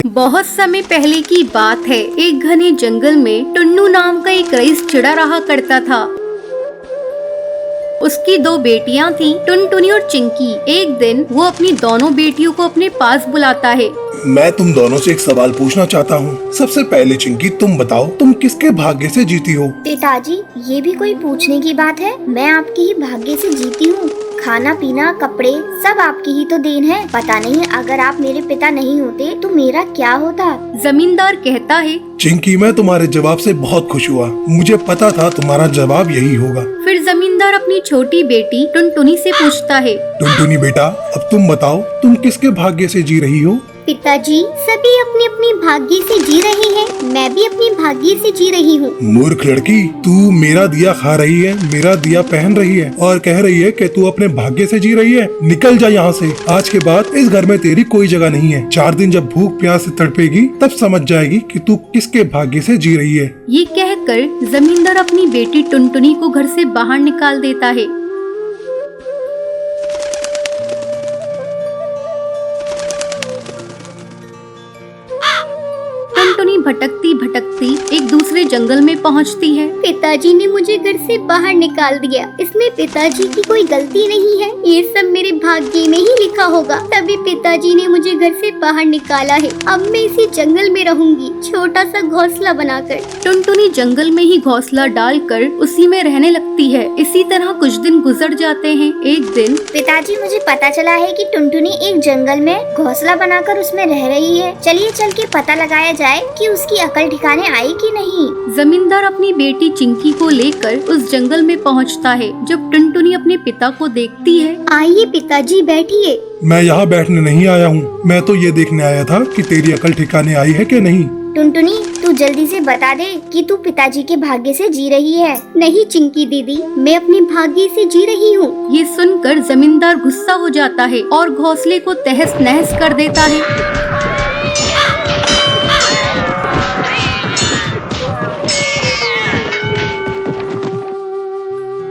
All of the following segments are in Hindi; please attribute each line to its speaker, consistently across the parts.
Speaker 1: बहुत समय पहले की बात है। एक घने जंगल में टुन्नू नाम का एक रईस चिड़ा रहा करता था। उसकी दो बेटियां थीं, टुनटुनी और चिंकी। एक दिन वो अपनी दोनों बेटियों को अपने पास बुलाता है।
Speaker 2: मैं तुम दोनों से एक सवाल पूछना चाहता हूँ। सबसे पहले चिंकी, तुम बताओ, तुम किसके भाग्य से जीती हो?
Speaker 3: पिताजी, ये भी कोई पूछने की बात है? मैं आपके ही भाग्य से जीती हूँ। खाना पीना कपड़े सब आपकी ही तो देन है। पता नहीं अगर आप मेरे पिता नहीं होते तो मेरा क्या होता।
Speaker 1: जमींदार कहता है।
Speaker 2: चिंकी, मैं तुम्हारे जवाब से बहुत खुश हुआ। मुझे पता था तुम्हारा जवाब यही होगा।
Speaker 1: फिर जमींदार अपनी छोटी बेटी टुनटुनी से पूछता है।
Speaker 2: टुनटुनी बेटा, अब तुम बताओ, तुम किसके भाग्य से जी रही हो?
Speaker 3: पिताजी, सभी अपनी अपनी भाग्य से जी रहे हैं। मैं भी अपनी भाग्य से जी रही हूँ।
Speaker 2: मूर्ख लड़की, तू मेरा दिया खा रही है, मेरा दिया पहन रही है और कह रही है कि तू अपने भाग्य से जी रही है। निकल जा यहाँ से। आज के बाद इस घर में तेरी कोई जगह नहीं है। 4 दिन जब भूख प्यास से तड़पेगी तब समझ जाएगी कि तू किसके भाग्य से जी रही है।
Speaker 1: ये कहकर जमींदार अपनी बेटी टुनटुनी को घर से बाहर निकाल देता है। टुनटुनी भटकती भटकती एक दूसरे जंगल में पहुंचती है।
Speaker 3: पिताजी ने मुझे घर से बाहर निकाल दिया। इसमें पिताजी की कोई गलती नहीं है। ये सब मेरे भाग्य में ही लिखा होगा। तभी पिताजी ने मुझे घर से बाहर निकाला है। अब मैं इसी जंगल में रहूंगी, छोटा सा घोंसला बनाकर।
Speaker 1: टुनटुनी जंगल में ही घोंसला डालकर उसी में रहने लगती है। इसी तरह कुछ दिन गुजर जाते हैं। एक दिन
Speaker 3: पिताजी, मुझे पता चला है कि टुनटुनी एक जंगल में घोंसला बनाकर उसमें रह रही है। चलिए चल के पता लगाया जाए कि उसकी अकल ठिकाने आई कि नहीं।
Speaker 1: जमींदार अपनी बेटी चिंकी को लेकर उस जंगल में पहुंचता है। जब टुनटुनी अपने पिता को देखती है।
Speaker 3: आइए पिताजी, बैठिए।
Speaker 2: मैं यहाँ बैठने नहीं आया हूँ। मैं तो ये देखने आया था कि तेरी अकल ठिकाने आई है कि नहीं।
Speaker 3: टुनटुनी, तू जल्दी से बता दे कि तू पिताजी के भाग्य से जी रही है। नहीं चिंकी दीदी, मैं अपने भाग्य से जी रही हूँ।
Speaker 1: ये सुनकर जमींदार गुस्सा हो जाता है और घोंसले को तहस नहस कर देता है।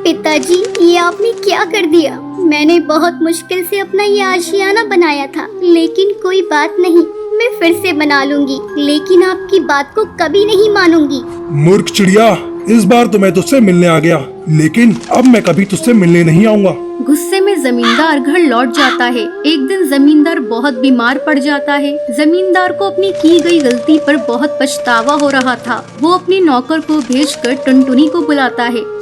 Speaker 3: पिताजी, ये आपने क्या कर दिया? मैंने बहुत मुश्किल से अपना ये आशियाना बनाया था, लेकिन कोई बात नहीं, मैं फिर से बना लूंगी। लेकिन आपकी बात को कभी नहीं मानूंगी।
Speaker 2: मूर्ख चिड़िया, इस बार तो मैं तुझसे मिलने आ गया, लेकिन अब मैं कभी तुझसे मिलने नहीं आऊँगा।
Speaker 1: गुस्से में जमींदार घर लौट जाता है। एक दिन जमींदार बहुत बीमार पड़ जाता है। जमींदार को अपनी की गई गलती पर बहुत पछतावा हो रहा था। वो अपने नौकर को भेजकर टुनटुनी को बुलाता है।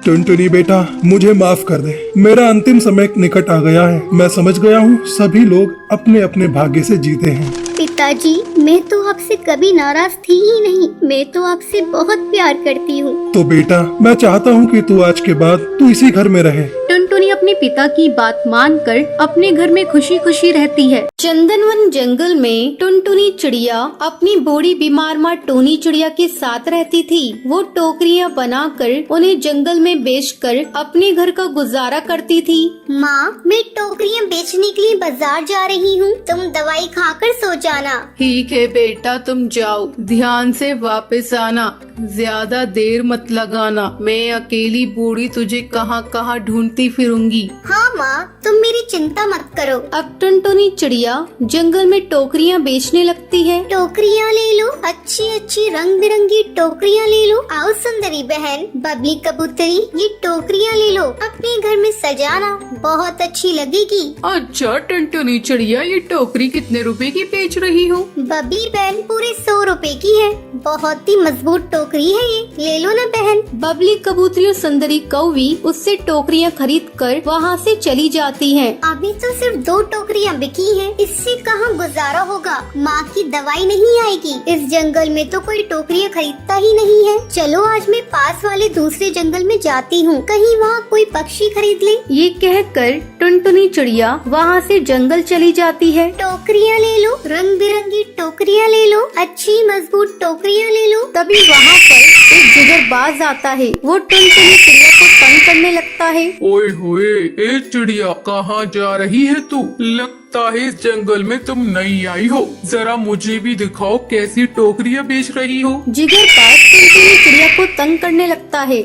Speaker 2: टुनटुनी बेटा, मुझे माफ कर दे। मेरा अंतिम समय निकट आ गया है। मैं समझ गया हूँ सभी लोग अपने अपने भाग्य से जीते हैं।
Speaker 3: पिताजी, मैं तो आपसे कभी नाराज थी ही नहीं। मैं तो आपसे बहुत प्यार करती हूँ।
Speaker 2: तो बेटा, मैं चाहता हूँ कि तू आज के बाद तू इसी घर में रहे।
Speaker 1: टुनटुनी अपने पिता की बात मानकर अपने घर में खुशी खुशी रहती है। चंदनवन जंगल में टुनटुनी चिड़िया अपनी बूढ़ी बीमार माँ टोनी चिड़िया के साथ रहती थी। वो टोकरियाँ बनाकर उन्हें जंगल में बेचकर अपने घर का गुजारा करती थी।
Speaker 3: माँ, मैं टोकरियाँ बेचने के लिए बाजार जा रही हूँ। तुम दवाई खाकर सो जाना।
Speaker 4: ठीक है बेटा, तुम जाओ, ध्यान से वापस आना, ज्यादा देर मत लगाना। मैं अकेली बूढ़ी तुझे कहाँ कहाँ ढूंढती फिरूंगी।
Speaker 3: हाँ माँ, तुम मेरी चिंता मत करो।
Speaker 1: अब टुनटुनी चिड़िया जंगल में टोकरियाँ बेचने लगती है।
Speaker 3: टोकरियाँ ले लो, अच्छी अच्छी रंग बिरंगी टोकरियाँ ले लो। आओ सुंदरी बहन, बबली कबूतरी, ये टोकरियाँ ले लो, अपने घर में सजाना, बहुत अच्छी लगेगी।
Speaker 4: अच्छा टुनटुनी चिड़िया, ये टोकरी कितने रुपए की बेच रही हो?
Speaker 3: बबली बहन, पूरे 100 रुपए की है। बहुत ही मजबूत टोकरी है ये, ले लो ना बहन।
Speaker 1: बबली कबूतरी और सुंदरी कौवी उससे टोकरियाँ खरीद कर वहाँ से चली जाती हैं।
Speaker 3: अभी तो सिर्फ 2 टोकरियाँ बिकी हैं, इससे कहाँ गुजारा होगा। माँ की दवाई नहीं आएगी। इस जंगल में तो कोई टोकरियाँ खरीदता ही नहीं है। चलो आज मैं पास वाले दूसरे जंगल में जाती हूँ, कहीं वहाँ कोई पक्षी खरीद ले।
Speaker 1: ये कहकर टुनटुनी चिड़िया वहाँ से जंगल चली जाती है।
Speaker 3: टोकरियाँ ले लो, रंग बिरंगी टोकरियाँ ले लो, अच्छी मजबूत टोकरियाँ ले लो।
Speaker 1: तभी वहाँ पर एक जिगरबाज आता है। वो टुनटुनी चिड़िया को तंग करने लगता है।
Speaker 5: ओए होए, ए चिड़िया, कहाँ जा रही है तू? लगता है इस जंगल में तुम नई आई हो। जरा मुझे भी दिखाओ कैसी टोकरियाँ बेच रही हो।
Speaker 1: जिगरबाज टुनटुनी चिड़िया को तंग करने लगता है।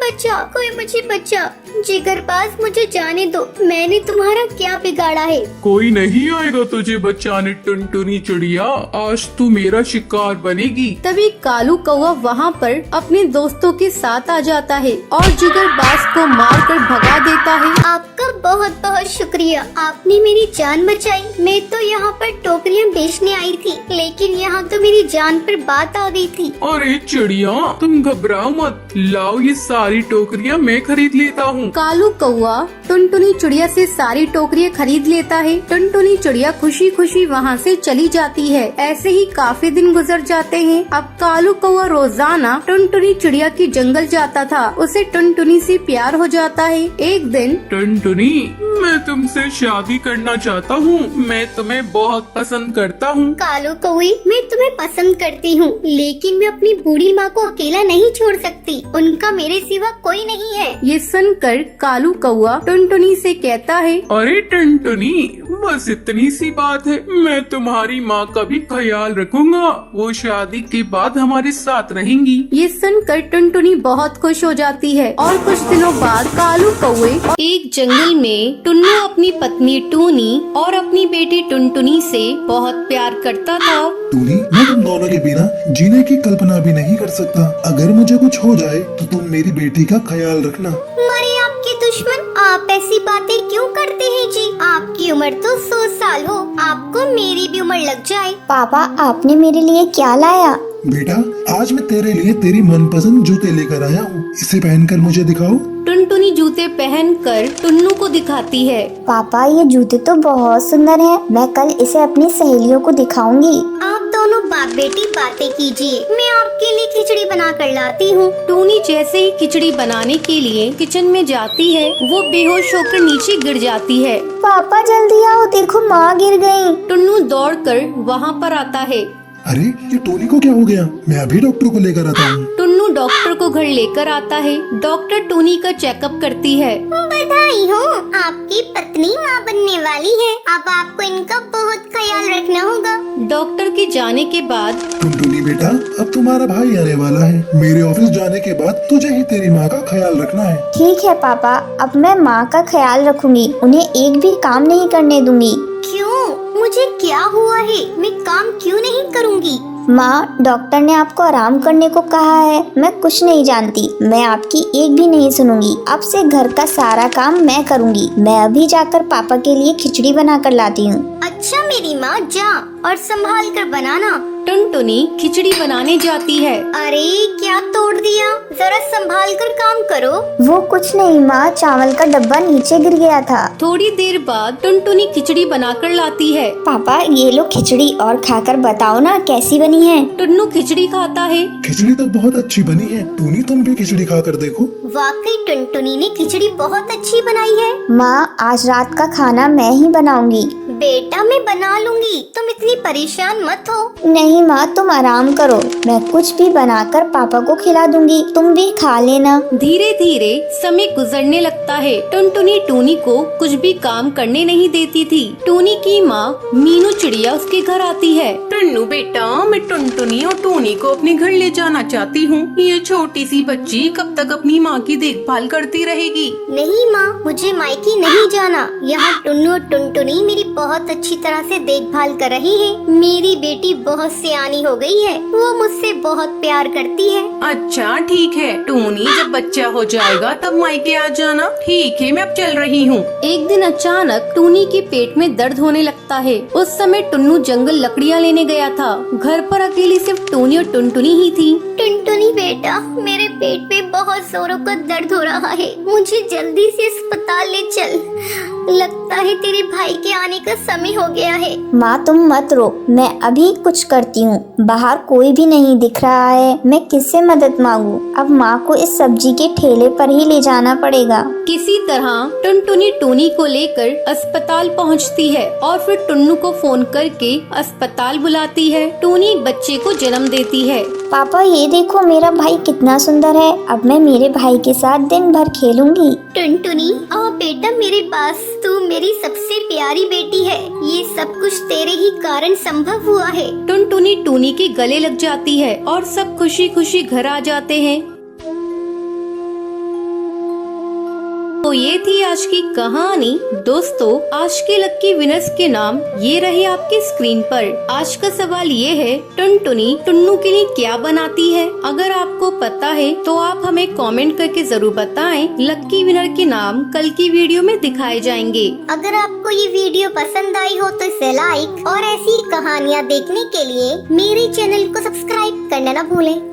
Speaker 3: कोई मुझे बचा। जिगरबाज मुझे जाने दो, मैंने तुम्हारा क्या बिगाड़ा है।
Speaker 5: कोई नहीं आएगा तुझे बचाने टुनटुनी चिड़िया, आज तू मेरा शिकार बनेगी।
Speaker 1: तभी कालू कौवा वहाँ पर अपने दोस्तों के साथ आ जाता है और जिगरबाज को मार कर भगा देता है।
Speaker 3: आपका बहुत बहुत शुक्रिया, आपने मेरी जान बचाई। मैं तो यहाँ पर टोकरियाँ बेचने आई थी, लेकिन यहाँ तो मेरी जान पर बात आ गई थी।
Speaker 5: अरे चिड़िया तुम घबराओ मत, लाओ ये सारी टोकरियाँ मैं खरीद लेता हूँ।
Speaker 1: कालू कौवा टुनटुनी चिड़िया से सारी टोकरियाँ खरीद लेता है। टुनटुनी चिड़िया खुशी खुशी वहाँ से चली जाती है। ऐसे ही काफी दिन गुजर जाते हैं। अब कालू कौवा रोजाना टुनटुनी चिड़िया की जंगल जाता था। उसे टुनटुनी से प्यार हो जाता है। एक दिन
Speaker 5: टुनटुनी मैं तुमसे शादी करना चाहता हूँ, मैं तुम्हें बहुत पसंद करता हूँ।
Speaker 3: कालू कौवे, मैं तुम्हें पसंद करती हूँ, लेकिन मैं अपनी बूढ़ी माँ को अकेला नहीं छोड़ सकती। उनका मेरे सिवा कोई नहीं है।
Speaker 1: ये सुनकर कालू कौवा टुनटुनी से कहता है,
Speaker 5: अरे टुनटुनी बस इतनी सी बात है, मैं तुम्हारी माँ का भी ख्याल रखूंगा, वो शादी के बाद हमारे साथ रहेंगी।
Speaker 1: ये सुनकर टुनटुनी बहुत खुश हो जाती है। और कुछ दिनों बाद कालू कौवे एक जंगल में टुन्नू अपनी पत्नी टूनी और अपनी बेटी टुनटुनी से बहुत प्यार करता था।
Speaker 2: टूनी, मैं तुम दोनों के बिना जीने की कल्पना भी नहीं कर सकता। अगर मुझे कुछ हो जाए तो तुम मेरी बेटी का ख्याल रखना।
Speaker 3: मरे आपके दुश्मन, आप ऐसी बातें क्यों करते हैं जी? आपकी उम्र तो 100 साल हो, आपको मेरी भी उम्र लग जाए।
Speaker 6: पापा, आपने मेरे लिए क्या लाया?
Speaker 2: बेटा, आज मैं तेरे लिए तेरी मनपसंद जूते लेकर आया हूँ, इसे पहनकर मुझे दिखाओ।
Speaker 1: टुनटुनी जूते पहनकर टुन्नू को दिखाती है।
Speaker 6: पापा, ये जूते तो बहुत सुंदर हैं। मैं कल इसे अपनी सहेलियों को दिखाऊंगी।
Speaker 3: आप दोनों बाप बेटी बातें कीजिए, मैं आपके लिए खिचड़ी बना कर लाती हूँ।
Speaker 1: टूनी जैसे ही खिचड़ी बनाने के लिए किचन में जाती है, वो बेहोश होकर नीचे गिर जाती है।
Speaker 6: पापा जल्दी आओ, देखो माँ गिर गई।
Speaker 1: टुन्नू दौड़कर वहाँ पर आता है।
Speaker 2: अरे ये टोनी को क्या हो गया? मैं अभी डॉक्टर को लेकर आता हूँ।
Speaker 1: टुन्नू डॉक्टर को घर लेकर आता है। डॉक्टर टूनी का चेकअप करती है।
Speaker 3: बधाई हो, आपकी पत्नी माँ बनने वाली है। अब आपको इनका बहुत ख्याल रखना होगा।
Speaker 1: डॉक्टर के जाने के बाद
Speaker 2: टुनटुनी बेटा, अब तुम्हारा भाई आने वाला है। मेरे ऑफिस जाने के बाद तुझे ही तेरी माँ का ख्याल रखना है।
Speaker 6: ठीक है पापा, अब मैं माँ का ख्याल रखूंगी, उन्हें एक भी काम नहीं करने दूंगी।
Speaker 3: क्यों? मुझे क्या हुआ है? मैं काम क्यों नहीं करूँगी?
Speaker 6: माँ, डॉक्टर ने आपको आराम करने को कहा है। मैं कुछ नहीं जानती, मैं आपकी एक भी नहीं सुनूंगी। अब से घर का सारा काम मैं करूँगी। मैं अभी जाकर पापा के लिए खिचड़ी बना कर लाती हूँ।
Speaker 3: अच्छा मेरी माँ, जा और संभाल कर बनाना।
Speaker 1: टुनटुनी खिचड़ी बनाने जाती है।
Speaker 3: अरे क्या तोड़ दिया, जरा संभाल कर काम करो।
Speaker 6: वो कुछ नहीं माँ, चावल का डब्बा नीचे गिर गया था।
Speaker 1: थोड़ी देर बाद टुनटुनी खिचड़ी बनाकर लाती है।
Speaker 6: पापा, ये लो खिचड़ी और खाकर बताओ ना कैसी बनी है।
Speaker 1: टुन्नू खिचड़ी खाता है।
Speaker 2: खिचड़ी तो बहुत अच्छी बनी है। टूनी, तुम भी खिचड़ी खाकर देखो।
Speaker 3: वाकई टुनटुनी ने खिचड़ी बहुत अच्छी बनाई है।
Speaker 6: माँ, आज रात का खाना मैं ही बनाऊंगी।
Speaker 3: बेटा मैं बना लूंगी, तुम इतनी परेशान मत हो।
Speaker 6: नहीं माँ, तुम आराम करो, मैं कुछ भी बनाकर पापा को खिला दूंगी, तुम भी खा लेना।
Speaker 1: धीरे धीरे समय गुजरने लगता है। टुनटुनी टूनी को कुछ भी काम करने नहीं देती थी। टूनी की माँ मीनू चिड़िया उसके घर आती है।
Speaker 4: टन्नू बेटा, मैं टुनटुनी और टूनी को अपने घर ले जाना चाहती हूँ। ये छोटी सी बच्ची कब तक अपनी माँ की देखभाल करती रहेगी?
Speaker 3: नहीं माँ, मुझे मायके नहीं जाना। यहाँ टुन्नू और टुनटुनी मेरी बहुत अच्छी तरह से देखभाल कर रही है। मेरी बेटी बहुत सियानी हो गई है, वो मुझसे बहुत प्यार करती है।
Speaker 4: अच्छा ठीक है टूनी, जब बच्चा हो जाएगा तब मायके आ जाना। ठीक है, मैं अब चल रही हूँ।
Speaker 1: एक दिन अचानक टूनी के पेट में दर्द होने लगता है। उस समय टुन्नू जंगल लकड़ियाँ लेने गया था। घर पर अकेली सिर्फ टूनी और टुनटुनी ही थी।
Speaker 3: टुनटुनी बेटा, मेरे पेट में बहुत जोरों का दर्द हो रहा है, मुझे जल्दी से अस्पताल ले चल। लगता है तेरे भाई के आने का समय हो गया है।
Speaker 6: माँ तुम मत रो, मैं अभी कुछ करती हूँ। बाहर कोई भी नहीं दिख रहा है, मैं किससे मदद मांगू? अब माँ को इस सब्जी के ठेले पर ही ले जाना पड़ेगा।
Speaker 1: किसी तरह टुनटुनी टूनी को लेकर अस्पताल पहुंचती है और फिर टुन्नू को फोन करके अस्पताल बुलाती है। टूनी एक बच्चे को जन्म देती है।
Speaker 6: पापा ये देखो, मेरा भाई कितना सुंदर है। अब मैं मेरे भाई के साथ दिन भर खेलूंगी।
Speaker 3: टुनटुनी आओ बेटा मेरे पास, तू मेरी सबसे प्यारी बेटी है। ये सब कुछ तेरे ही कारण संभव हुआ है।
Speaker 1: टुनटुनी टूनी के गले लग जाती है और सब खुशी खुशी घर आ जाते हैं। तो ये थी आज की कहानी। दोस्तों, आज के लक्की विनर्स के नाम ये रहे आपके स्क्रीन पर। आज का सवाल ये है, टुनटुनी टुन्नू के लिए क्या बनाती है? अगर आपको पता है तो आप हमें कमेंट करके जरूर बताएं। लक्की विनर के नाम कल की वीडियो में दिखाए जाएंगे।
Speaker 3: अगर आपको ये वीडियो पसंद आई हो तो इसे लाइक और ऐसी कहानियाँ देखने के लिए मेरे चैनल को सब्सक्राइब करना न भूलें।